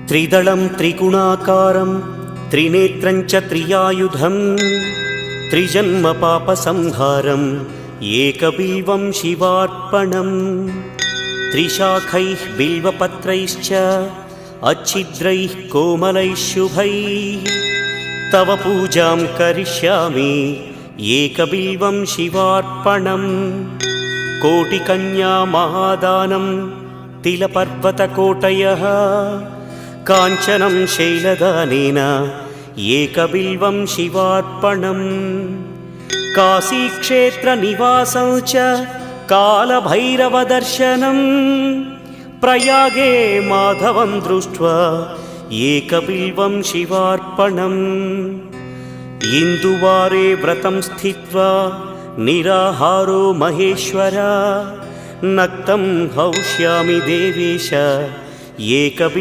त्रिदलं त्रिगुणाकारं त्रिनेत्रं च त्रियायुधं त्रिजन्म पापसंहारं एकबिल्वं शिवार्पणम् त्रिशाखैः बिल्वपत्रैश्च अच्छिद्रैः कोमलैः शुभैः तव पूजां करिष्यामि एकबिल्वं शिवार्पणम् कोटिकन्या महादानं तिलपर्वतकोटयः काञ्चनं शैलदानेन एकबिल्वं शिवार्पणम् काशीक्षेत्रनिवासं च कालभैरवदर्शनं प्रयागे माधवं दृष्ट्वा एकबिल्वं शिवार्पणम् इन्दुवारे व्रतं स्थित्वा निराहारो महेश्वर नक्तं हौष्यामि देवेश एकबिल्वं